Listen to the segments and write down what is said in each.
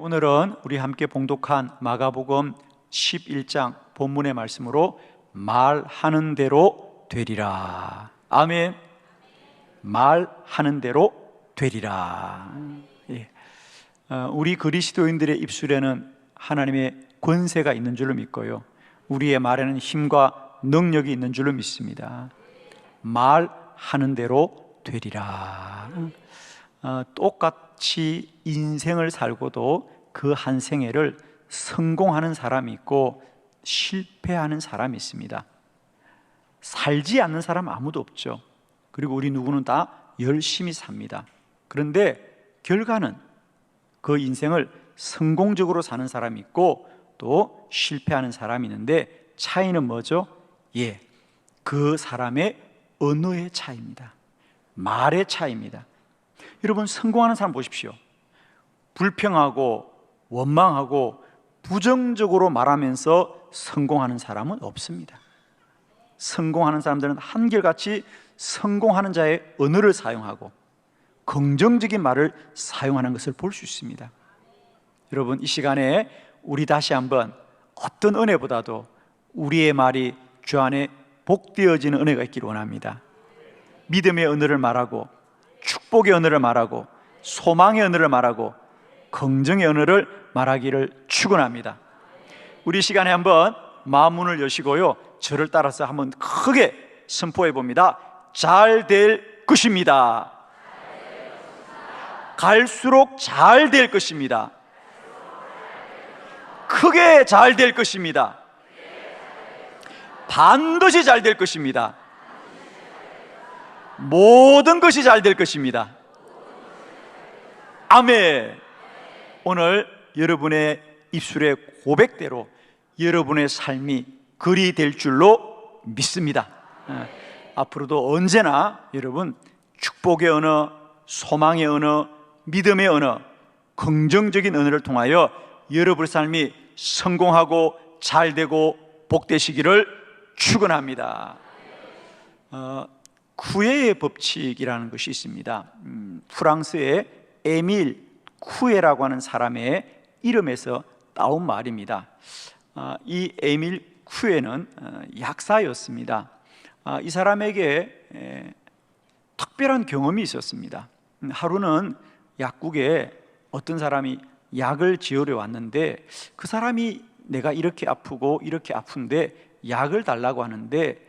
오늘은 우리 함께 봉독한 마가복음 11장 본문의 말씀으로 말하는 대로 되리라. 아멘. 말하는 대로 되리라. 예. 우리 그리스도인들의 입술에는 하나님의 권세가 있는 줄로 믿고요, 우리의 말에는 힘과 능력이 있는 줄로 믿습니다. 말하는 대로 되리라. 똑같이 인생을 살고도 그 한 생애를 성공하는 사람이 있고 실패하는 사람이 있습니다. 살지 않는 사람 아무도 없죠. 그리고 우리 누구는 다 열심히 삽니다. 그런데 결과는 그 인생을 성공적으로 사는 사람이 있고 또 실패하는 사람이 있는데, 차이는 뭐죠? 그 사람의 언어의 차이입니다. 말의 차이입니다. 여러분, 성공하는 사람 보십시오. 불평하고 원망하고 부정적으로 말하면서 성공하는 사람은 없습니다. 성공하는 사람들은 한결같이 성공하는 자의 언어를 사용하고 긍정적인 말을 사용하는 것을 볼 수 있습니다. 여러분, 이 시간에 우리 다시 한번 어떤 은혜보다도 우리의 말이 주 안에 복되어지는 은혜가 있기를 원합니다. 믿음의 언어를 말하고, 축복의 언어를 말하고, 소망의 언어를 말하고, 긍정의 언어를 말하기를 축원합니다. 우리 시간에 한번 마음문을 여시고요, 저를 따라서 한번 크게 선포해 봅니다. 잘 될 것입니다. 갈수록 잘 될 것입니다. 크게 잘 될 것입니다. 반드시 잘 될 것입니다. 모든 것이 잘 될 것입니다. 아멘. 오늘 여러분의 입술의 고백대로 여러분의 삶이 그리 될 줄로 믿습니다. 앞으로도 언제나 여러분, 축복의 언어, 소망의 언어, 믿음의 언어, 긍정적인 언어를 통하여 여러분의 삶이 성공하고 잘되고 복되시기를 축원합니다. 쿠에의 법칙이라는 것이 있습니다. 프랑스의 에밀 쿠에라고 하는 사람의 이름에서 따온 말입니다. 이 에밀 쿠에는 약사였습니다. 이 사람에게 특별한 경험이 있었습니다. 하루는 약국에 어떤 사람이 약을 지으러 왔는데, 그 사람이 내가 이렇게 아프고 이렇게 아픈데 약을 달라고 하는데,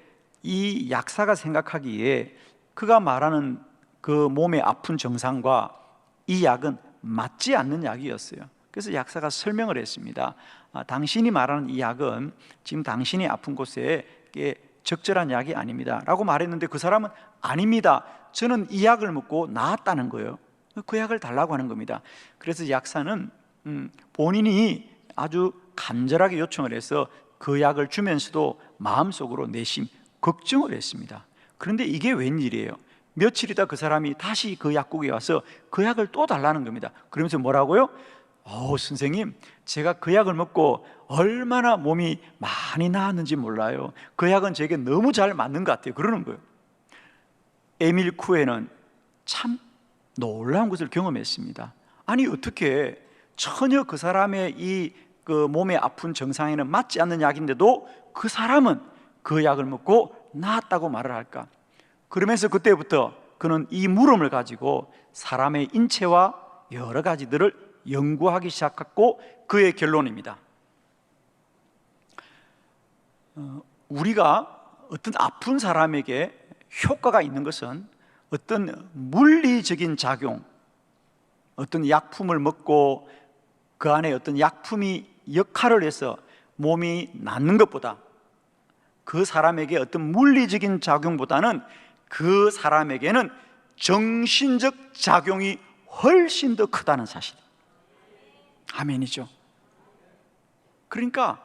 이 약사가 생각하기에 그가 말하는 그 몸의 아픈 정상과 이 약은 맞지 않는 약이었어요. 그래서 약사가 설명을 했습니다. 당신이 말하는 이 약은 지금 당신이 아픈 곳에 적절한 약이 아닙니다 라고 말했는데, 그 사람은 아닙니다, 저는 이 약을 먹고 나았다는 거예요. 그 약을 달라고 하는 겁니다. 그래서 약사는 본인이 아주 간절하게 요청을 해서 그 약을 주면서도 마음속으로 내심 걱정을 했습니다. 그런데 이게 웬일이에요? 며칠 있다 그 사람이 다시 그 약국에 와서 그 약을 또 달라는 겁니다. 그러면서 뭐라고요? 선생님, 제가 그 약을 먹고 얼마나 몸이 많이 나았는지 몰라요. 그 약은 제게 너무 잘 맞는 것 같아요. 그러는 거예요. 에밀 쿠에는 참 놀라운 것을 경험했습니다. 아니, 어떻게 전혀 그 사람의 이 그 몸의 아픈 정상에는 맞지 않는 약인데도 그 사람은 그 약을 먹고 나았다고 말을 할까? 그러면서 그때부터 그는 이 물음을 가지고 사람의 인체와 여러 가지들을 연구하기 시작했고, 그의 결론입니다. 우리가 어떤 아픈 사람에게 효과가 있는 것은 어떤 물리적인 작용, 어떤 약품을 먹고 그 안에 어떤 약품이 역할을 해서 몸이 낫는 것보다, 그 사람에게 어떤 물리적인 작용보다는 그 사람에게는 정신적 작용이 훨씬 더 크다는 사실. 아멘이죠. 그러니까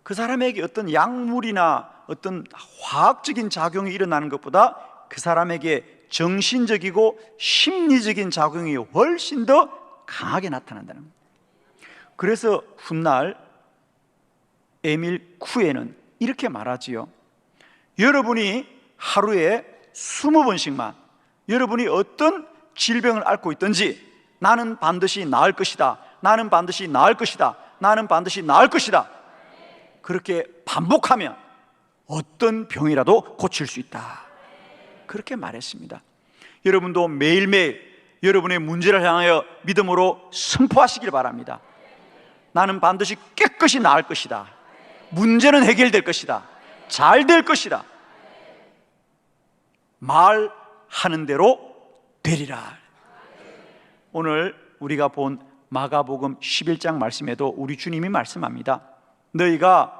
그 사람에게 어떤 약물이나 어떤 화학적인 작용이 일어나는 것보다 그 사람에게 정신적이고 심리적인 작용이 훨씬 더 강하게 나타난다는 겁니다. 그래서 훗날 에밀 쿠에는 이렇게 말하지요. 여러분이 하루에 20번씩만 여러분이 어떤 질병을 앓고 있든지 나는 반드시 나을 것이다. 나는 반드시 나을 것이다. 나는 반드시 나을 것이다. 그렇게 반복하면 어떤 병이라도 고칠 수 있다. 그렇게 말했습니다. 여러분도 매일매일 여러분의 문제를 향하여 믿음으로 선포하시길 바랍니다. 나는 반드시 깨끗이 나을 것이다. 문제는 해결될 것이다. 잘 될 것이다. 말하는 대로 되리라. 오늘 우리가 본 마가복음 11장 말씀에도 우리 주님이 말씀합니다. 너희가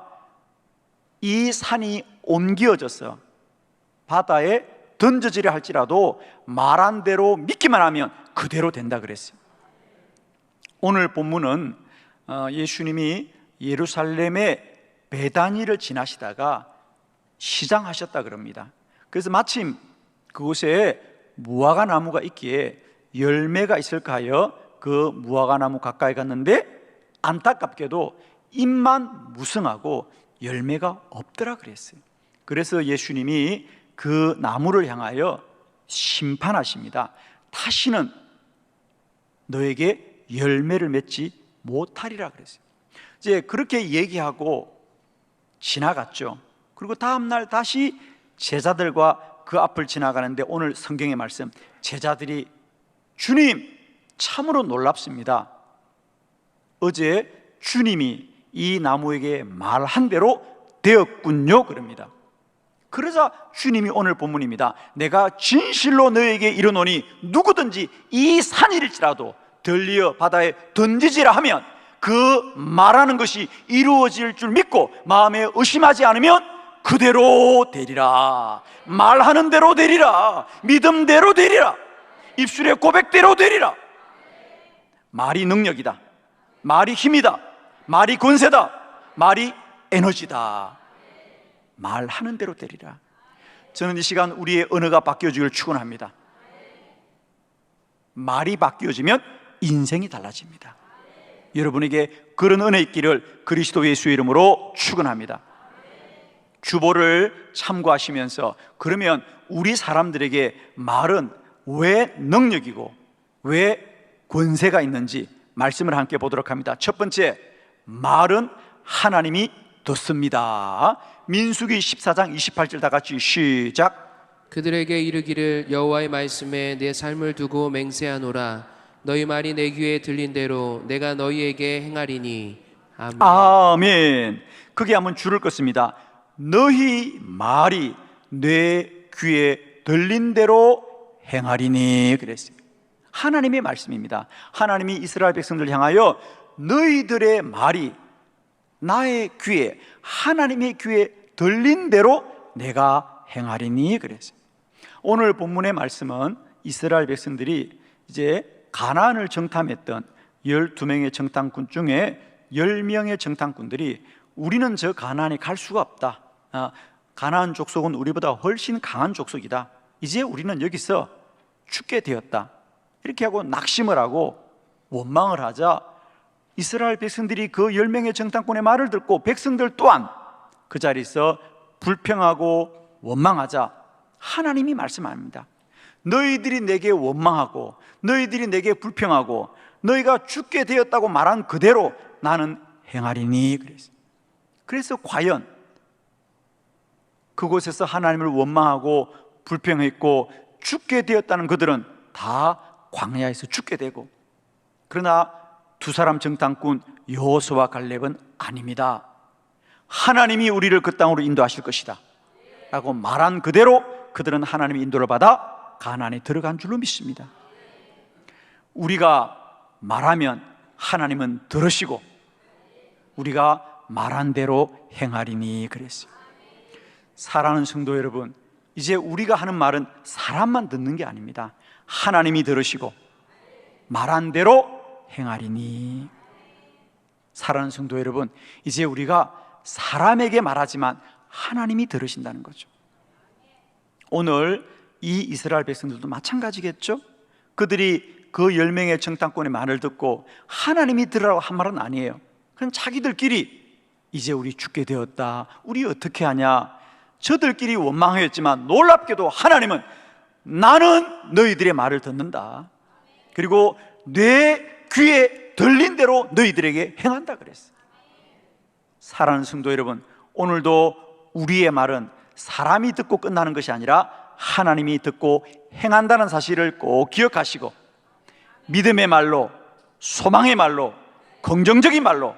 이 산이 옮겨져서 바다에 던져지려 할지라도 말한 대로 믿기만 하면 그대로 된다 그랬어요. 오늘 본문은 예수님이 예루살렘의 베다니를 지나시다가 시장하셨다 그럽니다. 그래서 마침 그곳에 무화과 나무가 있기에 열매가 있을까 하여 그 무화과 나무 가까이 갔는데 안타깝게도 잎만 무성하고 열매가 없더라 그랬어요. 그래서 예수님이 그 나무를 향하여 심판하십니다. 다시는 너에게 열매를 맺지 못하리라 그랬어요. 이제 그렇게 얘기하고 지나갔죠. 그리고 다음날 다시 제자들과 그 앞을 지나가는데 오늘 성경의 말씀, 제자들이 주님 참으로 놀랍습니다. 어제 주님이 이 나무에게 말한 대로 되었군요 그럽니다. 그러자 주님이 오늘 본문입니다. 내가 진실로 너에게 이르노니 누구든지 이 산일지라도 들리어 바다에 던지지라 하면 그 말하는 것이 이루어질 줄 믿고 마음에 의심하지 않으면 그대로 되리라. 말하는 대로 되리라. 믿음대로 되리라. 입술의 고백대로 되리라. 말이 능력이다. 말이 힘이다. 말이 권세다. 말이 에너지다. 말하는 대로 되리라. 저는 이 시간 우리의 언어가 바뀌어지기를 축원합니다. 말이 바뀌어지면 인생이 달라집니다. 여러분에게 그런 은혜 있기를 그리스도 예수의 이름으로 축원합니다. 주보를 참고하시면서 그러면 우리 사람들에게 말은 왜 능력이고 왜 권세가 있는지 말씀을 함께 보도록 합니다. 첫 번째, 말은 하나님이 듣습니다. 민수기 14장 28절 다 같이 시작. 그들에게 이르기를 여호와의 말씀에 내 삶을 두고 맹세하노라. 너희 말이 내 귀에 들린 대로 내가 너희에게 행하리니. 아멘. 아멘. 거기 한번 줄을 껐습니다. 너희 말이 내 귀에 들린 대로 행하리니 그랬어요. 하나님의 말씀입니다. 하나님이 이스라엘 백성들 향하여 너희들의 말이 나의 귀에, 하나님의 귀에 들린 대로 내가 행하리니 그랬어요. 오늘 본문의 말씀은 이스라엘 백성들이 이제 가나안을 정탐했던 12명의 정탐꾼 중에 10명의 정탐꾼들이 우리는 저 가나안에 갈 수가 없다. 가나안 족속은 우리보다 훨씬 강한 족속이다. 이제 우리는 여기서 죽게 되었다. 이렇게 하고 낙심을 하고 원망을 하자 이스라엘 백성들이 그 10명의 정탐꾼의 말을 듣고 백성들 또한 그 자리에서 불평하고 원망하자 하나님이 말씀합니다. 너희들이 내게 원망하고 너희들이 내게 불평하고 너희가 죽게 되었다고 말한 그대로 나는 행하리니 그랬어요. 그래서 과연 그곳에서 하나님을 원망하고 불평했고 죽게 되었다는 그들은 다 광야에서 죽게 되고, 그러나 두 사람 정탐꾼 여호수아와 갈렙은 아닙니다. 하나님이 우리를 그 땅으로 인도하실 것이다 라고 말한 그대로 그들은 하나님의 인도를 받아 가나안에 들어간 줄로 믿습니다. 우리가 말하면 하나님은 들으시고 우리가 말한 대로 행하리니 그랬어요. 사랑하는 성도 여러분, 이제 우리가 하는 말은 사람만 듣는 게 아닙니다. 하나님이 들으시고 말한 대로 행하리니. 사랑하는 성도 여러분, 이제 우리가 사람에게 말하지만 하나님이 들으신다는 거죠. 오늘 이 이스라엘 백성들도 마찬가지겠죠? 그들이 그 10명의 정탐꾼의 말을 듣고 하나님이 들으라고 한 말은 아니에요. 그냥 자기들끼리 이제 우리 죽게 되었다, 우리 어떻게 하냐, 저들끼리 원망하였지만 놀랍게도 하나님은 나는 너희들의 말을 듣는다, 그리고 내 귀에 들린 대로 너희들에게 행한다 그랬어요. 사랑하는 성도 여러분, 오늘도 우리의 말은 사람이 듣고 끝나는 것이 아니라 하나님이 듣고 행한다는 사실을 꼭 기억하시고, 믿음의 말로, 소망의 말로, 긍정적인 말로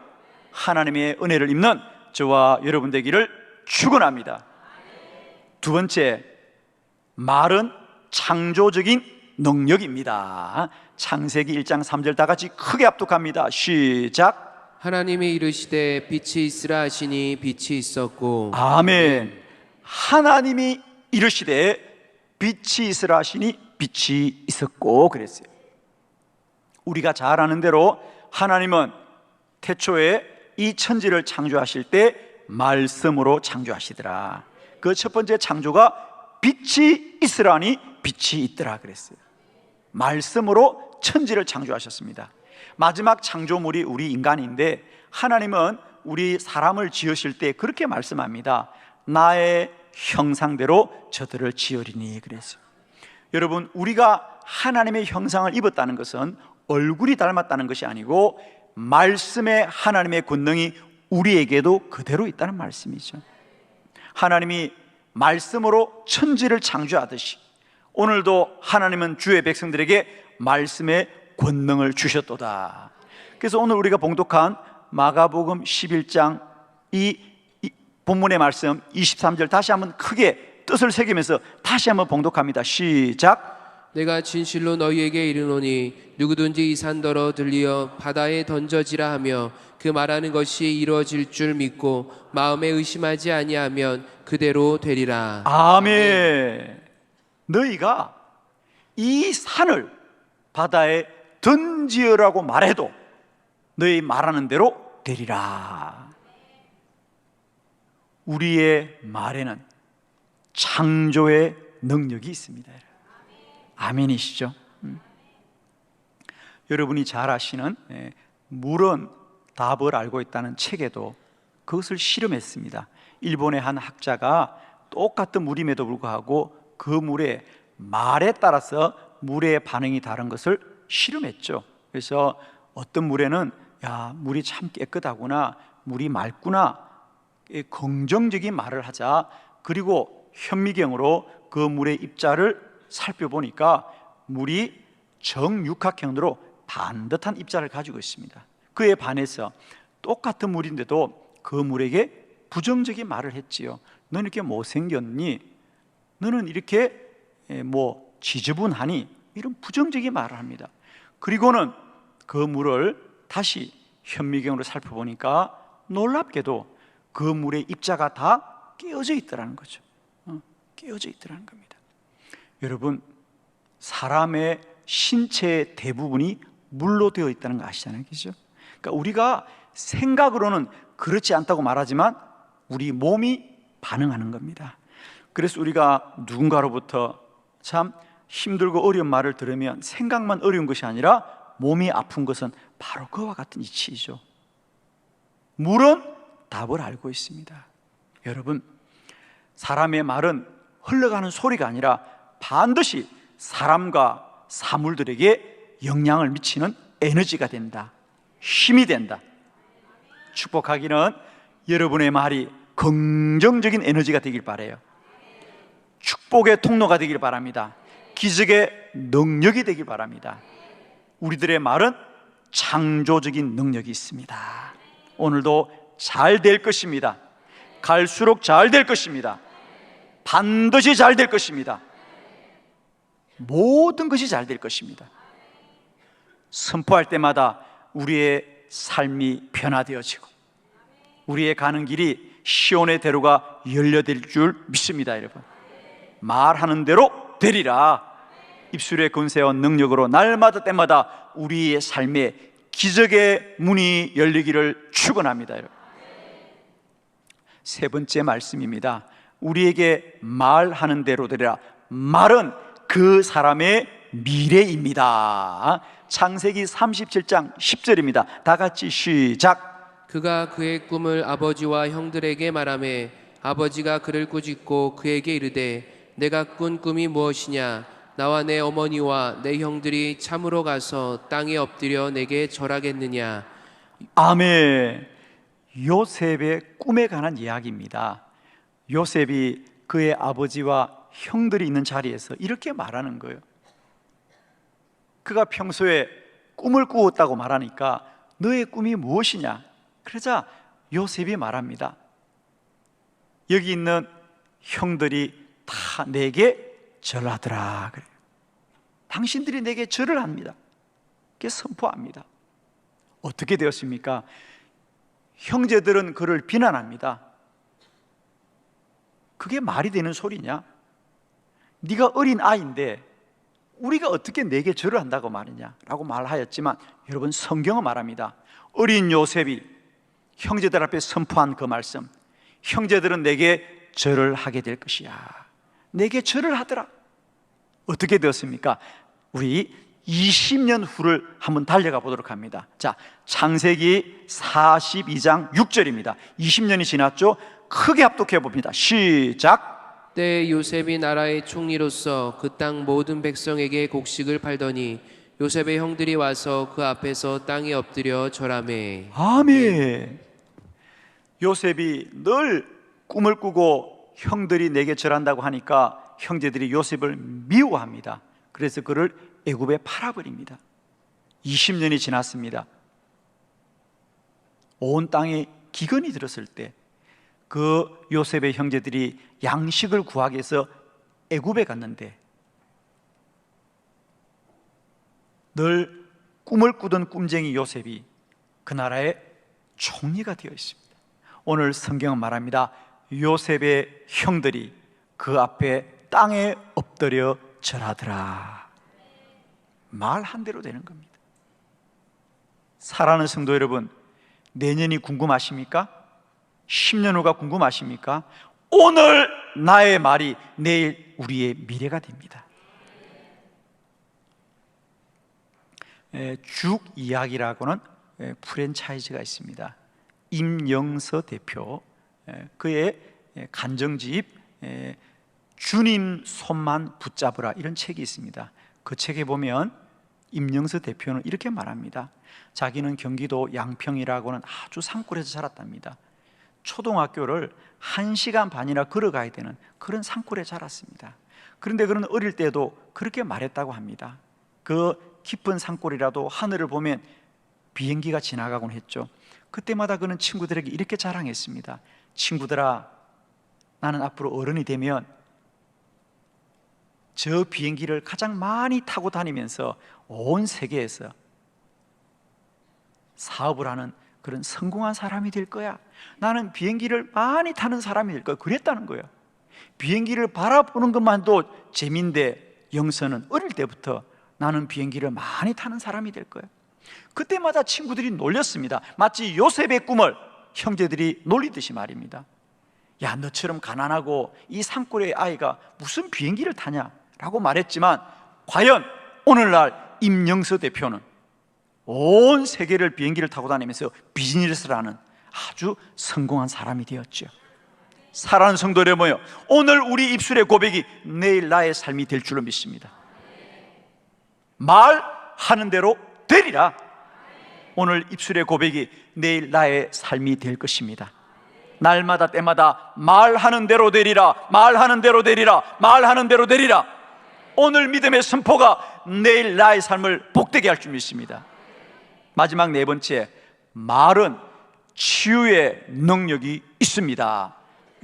하나님의 은혜를 입는 저와 여러분 되기를 축원합니다. 두 번째, 말은 창조적인 능력입니다. 창세기 1장 3절 다 같이 크게 합독합니다. 시작. 하나님이 이르시되 빛이 있으라 하시니 빛이 있었고. 아멘. 하나님이 이르시되 빛이 있으라 하시니 빛이 있었고 그랬어요. 우리가 잘 아는 대로 하나님은 태초에 이 천지를 창조하실 때 말씀으로 창조하시더라. 그 첫 번째 창조가 빛이 있으라니 빛이 있더라 그랬어요. 말씀으로 천지를 창조하셨습니다. 마지막 창조물이 우리 인간인데, 하나님은 우리 사람을 지으실 때 그렇게 말씀합니다. 나의 형상대로 저들을 지으리니 그랬어요. 여러분, 우리가 하나님의 형상을 입었다는 것은 얼굴이 닮았다는 것이 아니고 말씀의 하나님의 권능이 우리에게도 그대로 있다는 말씀이죠. 하나님이 말씀으로 천지를 창조하듯이 오늘도 하나님은 주의 백성들에게 말씀의 권능을 주셨도다. 그래서 오늘 우리가 봉독한 마가복음 11장 이 본문의 말씀 23절 다시 한번 크게 뜻을 새기면서 다시 한번 봉독합니다. 시작. 내가 진실로 너희에게 이르노니 누구든지 이 산더러 들리어 바다에 던져지라 하며 그 말하는 것이 이루어질 줄 믿고 마음에 의심하지 아니하면 그대로 되리라. 아멘. 너희가 이 산을 바다에 던지으라고 말해도 너희 말하는 대로 되리라. 우리의 말에는 창조의 능력이 있습니다. 아멘이시죠? 여러분이 잘 아시는 물은 답을 알고 있다는 책에도 그것을 실험했습니다. 일본의 한 학자가 똑같은 물임에도 불구하고 그 물의 말에 따라서 물의 반응이 다른 것을 실험했죠. 그래서 어떤 물에는 야, 물이 참 깨끗하구나, 물이 맑구나, 긍정적인 말을 하자. 그리고 현미경으로 그 물의 입자를 살펴보니까 물이 정육각형으로 반듯한 입자를 가지고 있습니다. 그에 반해서 똑같은 물인데도 그 물에게 부정적인 말을 했지요. 너는 이렇게 못생겼니? 너는 이렇게 지저분하니? 이런 부정적인 말을 합니다. 그리고는 그 물을 다시 현미경으로 살펴보니까 놀랍게도 그 물의 입자가 다 깨어져 있더라는 거죠. 깨어져 있더라는 겁니다. 여러분, 사람의 신체의 대부분이 물로 되어 있다는 거 아시잖아요, 그죠? 그러니까 우리가 생각으로는 그렇지 않다고 말하지만 우리 몸이 반응하는 겁니다. 그래서 우리가 누군가로부터 참 힘들고 어려운 말을 들으면 생각만 어려운 것이 아니라 몸이 아픈 것은 바로 그와 같은 이치이죠. 물은 답을 알고 있습니다. 여러분, 사람의 말은 흘러가는 소리가 아니라 반드시 사람과 사물들에게 영향을 미치는 에너지가 된다, 힘이 된다. 축복하기는 여러분의 말이 긍정적인 에너지가 되길 바라요. 축복의 통로가 되길 바랍니다. 기적의 능력이 되길 바랍니다. 우리들의 말은 창조적인 능력이 있습니다. 오늘도 잘 될 것입니다. 갈수록 잘 될 것입니다. 반드시 잘 될 것입니다. 모든 것이 잘 될 것입니다. 선포할 때마다 우리의 삶이 변화되어지고 우리의 가는 길이 시온의 대로가 열려질 줄 믿습니다. 여러분, 말하는 대로 되리라. 입술의 권세와 능력으로 날마다 때마다 우리의 삶에 기적의 문이 열리기를 축원합니다. 여러분, 세 번째 말씀입니다. 우리에게 말하는 대로 되리라. 말은 그 사람의 미래입니다. 창세기 37장 10절입니다. 다 같이 시작. 그가 그의 꿈을 아버지와 형들에게 말하매 아버지가 그를 꾸짖고 그에게 이르되 내가 꾼 꿈이 무엇이냐? 나와 내 어머니와 내 형들이 참으로 가서 땅에 엎드려 내게 절하겠느냐. 아멘. 요셉의 꿈에 관한 이야기입니다. 요셉이 그의 아버지와 형들이 있는 자리에서 이렇게 말하는 거예요. 그가 평소에 꿈을 꾸었다고 말하니까 너의 꿈이 무엇이냐? 그러자 요셉이 말합니다. 여기 있는 형들이 다 내게 절하더라 그래요. 당신들이 내게 절을 합니다. 이렇게 선포합니다. 어떻게 되었습니까? 형제들은 그를 비난합니다. 그게 말이 되는 소리냐? 네가 어린 아이인데 우리가 어떻게 내게 절을 한다고 말이냐? 라고 말하였지만 여러분, 성경은 말합니다. 어린 요셉이 형제들 앞에 선포한 그 말씀, 형제들은 내게 절을 하게 될 것이야. 내게 절을 하더라. 어떻게 되었습니까? 우리 20년 후를 한번 달려가 보도록 합니다. 자, 창세기 42장 6절입니다. 20년이 지났죠? 크게 합독해 봅니다. 시작. 때에 요셉이 나라의 총리로서 그 땅 모든 백성에게 곡식을 팔더니 요셉의 형들이 와서 그 앞에서 땅에 엎드려 절하매. 아멘. 요셉이 늘 꿈을 꾸고 형들이 내게 절한다고 하니까 형제들이 요셉을 미워합니다. 그래서 그를 애굽에 팔아버립니다. 20년이 지났습니다. 온 땅에 기근이 들었을 때 그 요셉의 형제들이 양식을 구하기 위해서 애굽에 갔는데 늘 꿈을 꾸던 꿈쟁이 요셉이 그 나라의 총리가 되어 있습니다. 오늘 성경은 말합니다. 요셉의 형들이 그 앞에 땅에 엎드려 절하더라. 말한 대로 되는 겁니다. 사랑하는 성도 여러분, 내년이 궁금하십니까? 10년 후가 궁금하십니까? 오늘 나의 말이 내일 우리의 미래가 됩니다. 죽 이야기라고는 프랜차이즈가 있습니다. 임영서 대표, 그의 간정집 주님 손만 붙잡으라, 이런 책이 있습니다. 그 책에 보면 임영서 대표는 이렇게 말합니다. 자기는 경기도 양평이라고는 아주 산골에서 자랐답니다. 초등학교를 1시간 반이나 걸어가야 되는 그런 산골에 자랐습니다. 그런데 그는 어릴 때도 그렇게 말했다고 합니다. 그 깊은 산골이라도 하늘을 보면 비행기가 지나가곤 했죠. 그때마다 그는 친구들에게 이렇게 자랑했습니다. 친구들아, 나는 앞으로 어른이 되면 저 비행기를 가장 많이 타고 다니면서 온 세계에서 사업을 하는 그런 성공한 사람이 될 거야. 나는 비행기를 많이 타는 사람이 될 거야. 그랬다는 거예요. 비행기를 바라보는 것만도 재미인데 영서는 어릴 때부터 나는 비행기를 많이 타는 사람이 될 거야. 그때마다 친구들이 놀렸습니다. 마치 요셉의 꿈을 형제들이 놀리듯이 말입니다. 야, 너처럼 가난하고 이 산골의 아이가 무슨 비행기를 타냐? 라고 말했지만 과연 오늘날 임영서 대표는 온 세계를 비행기를 타고 다니면서 비즈니스를 하는 아주 성공한 사람이 되었죠. 사랑하는 성도 여러분, 오늘 우리 입술의 고백이 내일 나의 삶이 될 줄로 믿습니다. 말하는 대로 되리라. 오늘 입술의 고백이 내일 나의 삶이 될 것입니다. 날마다 때마다 말하는 대로 되리라, 말하는 대로 되리라, 말하는 대로 되리라. 오늘 믿음의 선포가 내일 나의 삶을 복되게 할 줄 믿습니다. 마지막 네 번째, 말은 치유의 능력이 있습니다.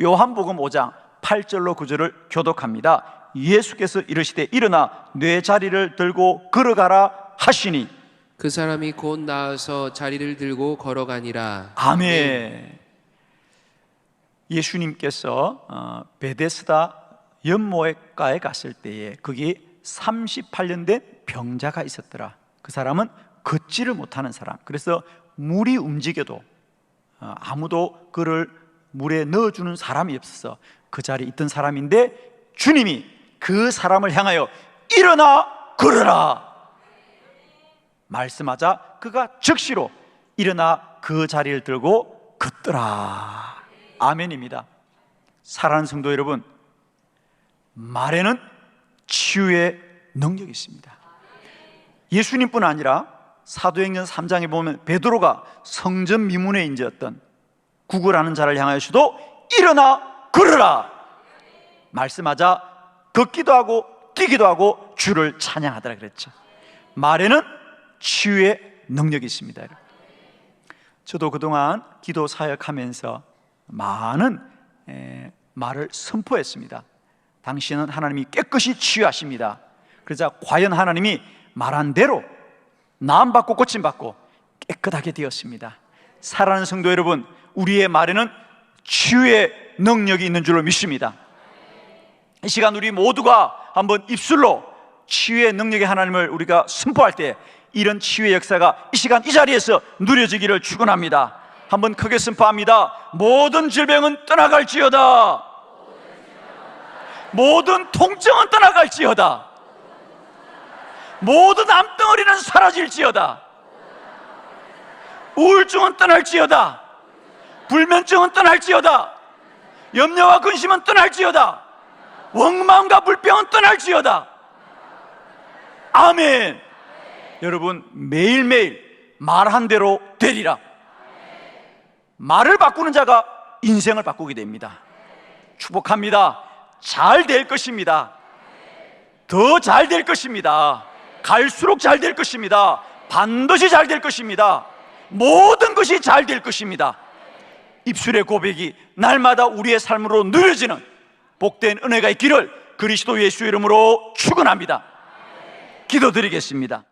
요한복음 5장 8절로 9절을 교독합니다. 예수께서 이르시되 일어나 내 자리를 들고 걸어가라 하시니 그 사람이 곧 나아서 자리를 들고 걸어가니라. 아멘. 예수님께서 베데스다 연못가에 갔을 때에 거기 38년 된 병자가 있었더라. 그 사람은 걷지를 못하는 사람. 그래서 물이 움직여도 아무도 그를 물에 넣어주는 사람이 없어서 그 자리에 있던 사람인데 주님이 그 사람을 향하여 일어나 걸어라 말씀하자 그가 즉시로 일어나 그 자리를 들고 걷더라. 아멘입니다. 사랑하는 성도 여러분, 말에는 치유의 능력이 있습니다. 예수님뿐 아니라 사도행전 3장에 보면 베드로가 성전 미문에 앉았던 구걸하는 자를 향하여서도 일어나 걸으라 말씀하자 걷기도 하고 뛰기도 하고 주를 찬양하더라 그랬죠. 말에는 치유의 능력이 있습니다. 저도 그동안 기도 사역하면서 많은 말을 선포했습니다. 당신은 하나님이 깨끗이 치유하십니다. 그러자 과연 하나님이 말한 대로 나음받고 고침받고 깨끗하게 되었습니다. 사랑하는 성도 여러분, 우리의 말에는 치유의 능력이 있는 줄로 믿습니다. 이 시간 우리 모두가 한번 입술로 치유의 능력의 하나님을 우리가 선포할 때 이런 치유의 역사가 이 시간 이 자리에서 누려지기를 축원합니다. 한번 크게 선포합니다. 모든 질병은 떠나갈지어다. 모든 통증은 떠나갈지어다. 모든 암덩어리는 사라질지어다. 우울증은 떠날지어다. 불면증은 떠날지어다. 염려와 근심은 떠날지어다. 원망과 불평은 떠날지어다. 아멘. 여러분, 매일매일 말한 대로 되리라. 말을 바꾸는 자가 인생을 바꾸게 됩니다. 축복합니다. 잘 될 것입니다. 더 잘 될 것입니다. 갈수록 잘 될 것입니다. 반드시 잘 될 것입니다. 모든 것이 잘 될 것입니다. 입술의 고백이 날마다 우리의 삶으로 누려지는 복된 은혜가 있기를 그리스도 예수 이름으로 축원합니다. 기도드리겠습니다.